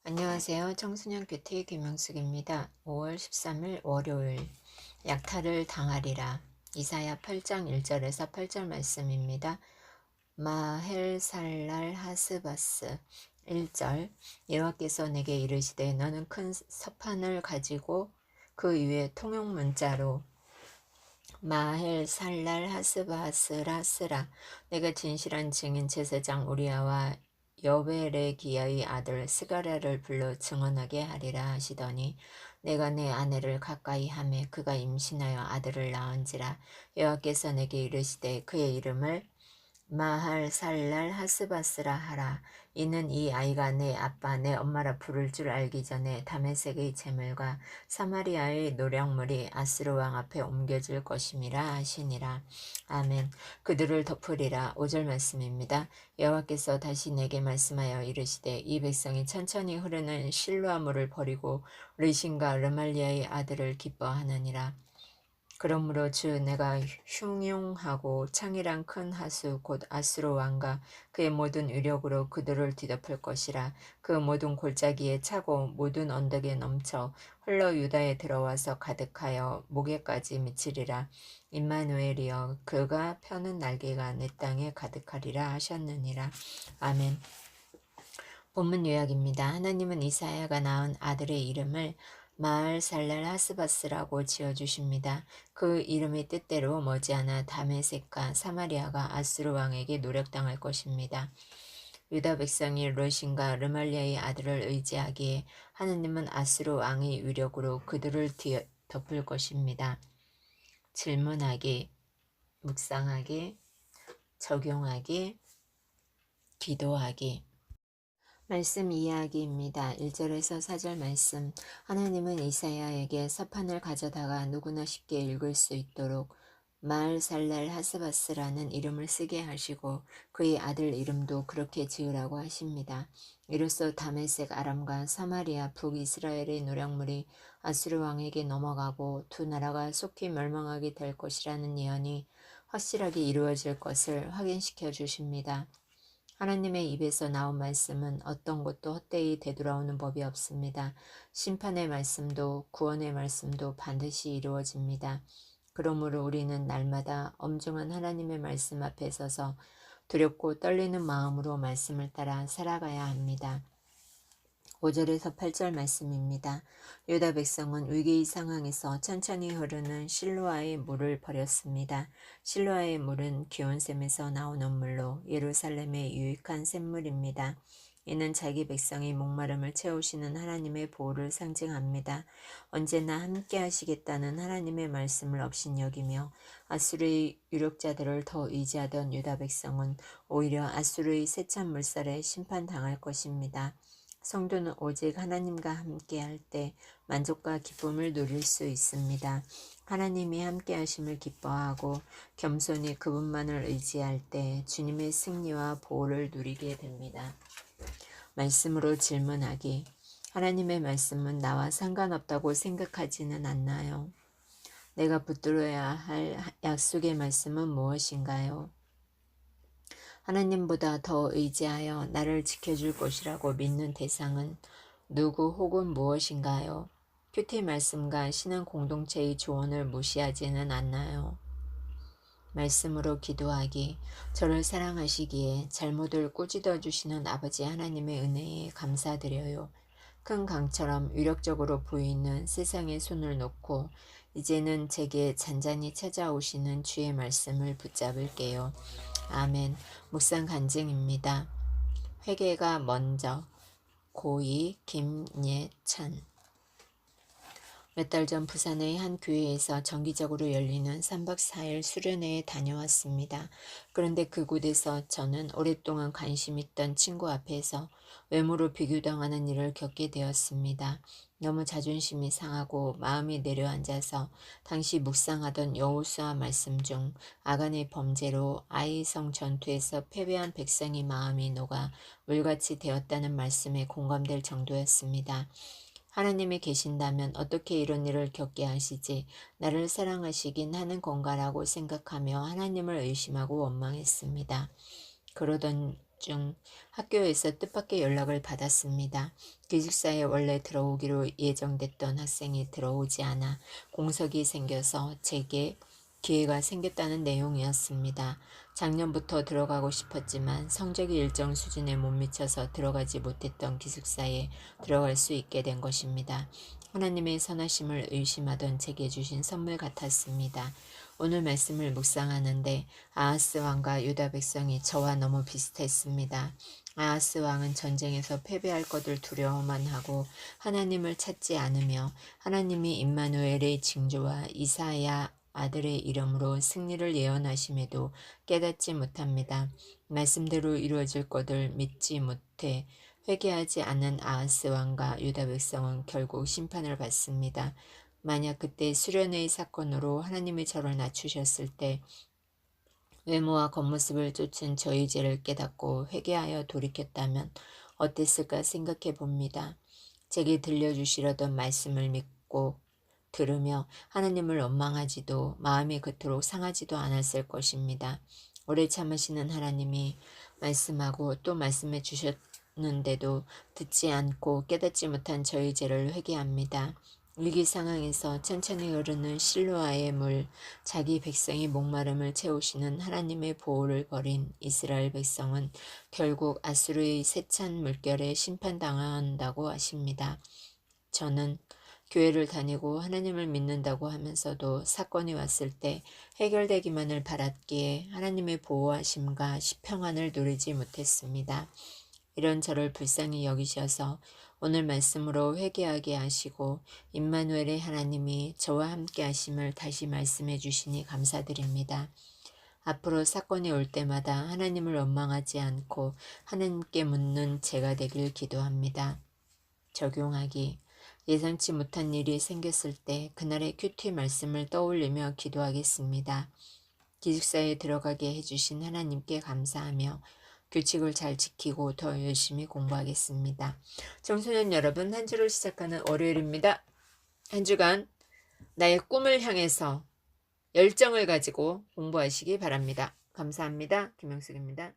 안녕하세요. 청소년 큐티 김영숙입니다. 5월 13일 월요일 약탈을 당하리라. 이사야 8장 1절에서 8절 말씀입니다. 마헬살랄 하스바스 1절 여호와께서 내게 이르시되 너는 큰 서판을 가지고 그 위에 통용 문자로 마헬살랄 하스바스라 쓰라. 내가 진실한 증인 제사장 우리아와 여베레기야의 아들 스가랴를 불러 증언하게 하리라 하시더니 내가 내 아내를 가까이 하매 그가 임신하여 아들을 낳은지라. 여호와께서 내게 이르시되 그의 이름을 마할 살랄 하스바스라 하라. 이는 이 아이가 내 아빠 내 엄마라 부를 줄 알기 전에 다메섹의 재물과 사마리아의 노략물이 아스루 왕 앞에 옮겨질 것임이라 하시니라. 아멘. 그들을 덮으리라. 5절 말씀입니다. 여호와께서 다시 내게 말씀하여 이르시되 이 백성이 천천히 흐르는 실로아 물을 버리고 르신과 르말리아의 아들을 기뻐하느니라. 그러므로 주 내가 흉용하고 창이란 큰 하수 곧 아수르 왕과 그의 모든 위력으로 그들을 뒤덮을 것이라. 그 모든 골짜기에 차고 모든 언덕에 넘쳐 흘러 유다에 들어와서 가득하여 목에까지 미치리라. 임마누엘이여 그가 펴는 날개가 내 땅에 가득하리라 하셨느니라. 아멘. 본문 요약입니다. 하나님은 이사야가 낳은 아들의 이름을 마을살랄 하스바스라고 지어주십니다. 그 이름의 뜻대로 머지않아 다메섹과 사마리아가 아수르 왕에게 노력당할 것입니다. 유다 백성이 르신과 르말리아의 아들을 의지하기에 하나님은 아수르 왕의 위력으로 그들을 덮을 것입니다. 질문하기, 묵상하기, 적용하기, 기도하기. 말씀 이야기입니다. 1절에서 4절 말씀. 하나님은 이사야에게 서판을 가져다가 누구나 쉽게 읽을 수 있도록 마을살랄 하스바스라는 이름을 쓰게 하시고 그의 아들 이름도 그렇게 지으라고 하십니다. 이로써 다메섹 아람과 사마리아 북이스라엘의 노략물이 아수르 왕에게 넘어가고 두 나라가 속히 멸망하게 될 것이라는 예언이 확실하게 이루어질 것을 확인시켜 주십니다. 하나님의 입에서 나온 말씀은 어떤 것도 헛되이 되돌아오는 법이 없습니다. 심판의 말씀도 구원의 말씀도 반드시 이루어집니다. 그러므로 우리는 날마다 엄중한 하나님의 말씀 앞에 서서 두렵고 떨리는 마음으로 말씀을 따라 살아가야 합니다. 5절에서 8절 말씀입니다. 유다 백성은 위기의 상황에서 천천히 흐르는 실로아의 물을 버렸습니다. 실로아의 물은 기온샘에서 나오는 물로 예루살렘의 유익한 샘물입니다. 이는 자기 백성의 목마름을 채우시는 하나님의 보호를 상징합니다. 언제나 함께 하시겠다는 하나님의 말씀을 업신여기며 아수르의 유력자들을 더 의지하던 유다 백성은 오히려 아수르의 세찬 물살에 심판당할 것입니다. 성도는 오직 하나님과 함께 할 때 만족과 기쁨을 누릴 수 있습니다. 하나님이 함께 하심을 기뻐하고 겸손히 그분만을 의지할 때 주님의 승리와 보호를 누리게 됩니다. 말씀으로 질문하기. 하나님의 말씀은 나와 상관없다고 생각하지는 않나요? 내가 붙들어야 할 약속의 말씀은 무엇인가요? 하나님보다 더 의지하여 나를 지켜줄 것이라고 믿는 대상은 누구 혹은 무엇인가요? 큐티 말씀과 신앙 공동체의 조언을 무시하지는 않나요? 말씀으로 기도하기. 저를 사랑하시기에 잘못을 꾸짖어 주시는 아버지 하나님의 은혜에 감사드려요. 큰 강처럼 위력적으로 보이는 세상의 손을 놓고 이제는 제게 잔잔히 찾아오시는 주의 말씀을 붙잡을게요. 아멘. 묵상 간증입니다. 회개가 먼저. 고이 김예찬. 몇 달 전 부산의 한 교회에서 정기적으로 열리는 3박 4일 수련회에 다녀왔습니다. 그런데 그곳에서 저는 오랫동안 관심 있던 친구 앞에서 외모로 비교당하는 일을 겪게 되었습니다. 너무 자존심이 상하고 마음이 내려앉아서 당시 묵상하던 여호수아 말씀 중 아간의 범죄로 아이성 전투에서 패배한 백성의 마음이 녹아 물같이 되었다는 말씀에 공감될 정도였습니다. 하나님이 계신다면 어떻게 이런 일을 겪게 하시지? 나를 사랑하시긴 하는 건가라고 생각하며 하나님을 의심하고 원망했습니다. 그러던 중 학교에서 뜻밖의 연락을 받았습니다. 기숙사에 원래 들어오기로 예정됐던 학생이 들어오지 않아 공석이 생겨서 제게 기회가 생겼다는 내용이었습니다. 작년부터 들어가고 싶었지만 성적이 일정 수준에 못 미쳐서 들어가지 못했던 기숙사에 들어갈 수 있게 된 것입니다. 하나님의 선하심을 의심하던 제게 주신 선물 같았습니다. 오늘 말씀을 묵상하는데 아하스 왕과 유다 백성이 저와 너무 비슷했습니다. 아하스 왕은 전쟁에서 패배할 것을 두려워만 하고 하나님을 찾지 않으며 하나님이 임마누엘의 징조와 이사야 아들의 이름으로 승리를 예언하심에도 깨닫지 못합니다. 말씀대로 이루어질 것을 믿지 못해 회개하지 않은 아하스 왕과 유다 백성은 결국 심판을 받습니다. 만약 그때 수련회의 사건으로 하나님의 저를 낮추셨을 때 외모와 겉모습을 쫓은 저의 죄를 깨닫고 회개하여 돌이켰다면 어땠을까 생각해 봅니다. 제게 들려주시려던 말씀을 믿고 들으며 하나님을 원망하지도 마음이 그토록 상하지도 않았을 것입니다. 오래 참으시는 하나님이 말씀하고 또 말씀해 주셨는데도 듣지 않고 깨닫지 못한 저의 죄를 회개합니다. 위기 상황에서 천천히 흐르는 실로아의 물, 자기 백성의 목마름을 채우시는 하나님의 보호를 버린 이스라엘 백성은 결국 아수르의 세찬 물결에 심판당한다고 하십니다. 저는 교회를 다니고 하나님을 믿는다고 하면서도 사건이 왔을 때 해결되기만을 바랐기에 하나님의 보호하심과 평안을 누리지 못했습니다. 이런 저를 불쌍히 여기셔서 오늘 말씀으로 회개하게 하시고 임마누엘의 하나님이 저와 함께 하심을 다시 말씀해 주시니 감사드립니다. 앞으로 사건이 올 때마다 하나님을 원망하지 않고 하나님께 묻는 제가 되길 기도합니다. 적용하기. 예상치 못한 일이 생겼을 때 그날의 큐티 말씀을 떠올리며 기도하겠습니다. 기숙사에 들어가게 해주신 하나님께 감사하며 규칙을 잘 지키고 더 열심히 공부하겠습니다. 청소년 여러분, 한 주를 시작하는 월요일입니다. 한 주간 나의 꿈을 향해서 열정을 가지고 공부하시기 바랍니다. 감사합니다. 김영숙입니다.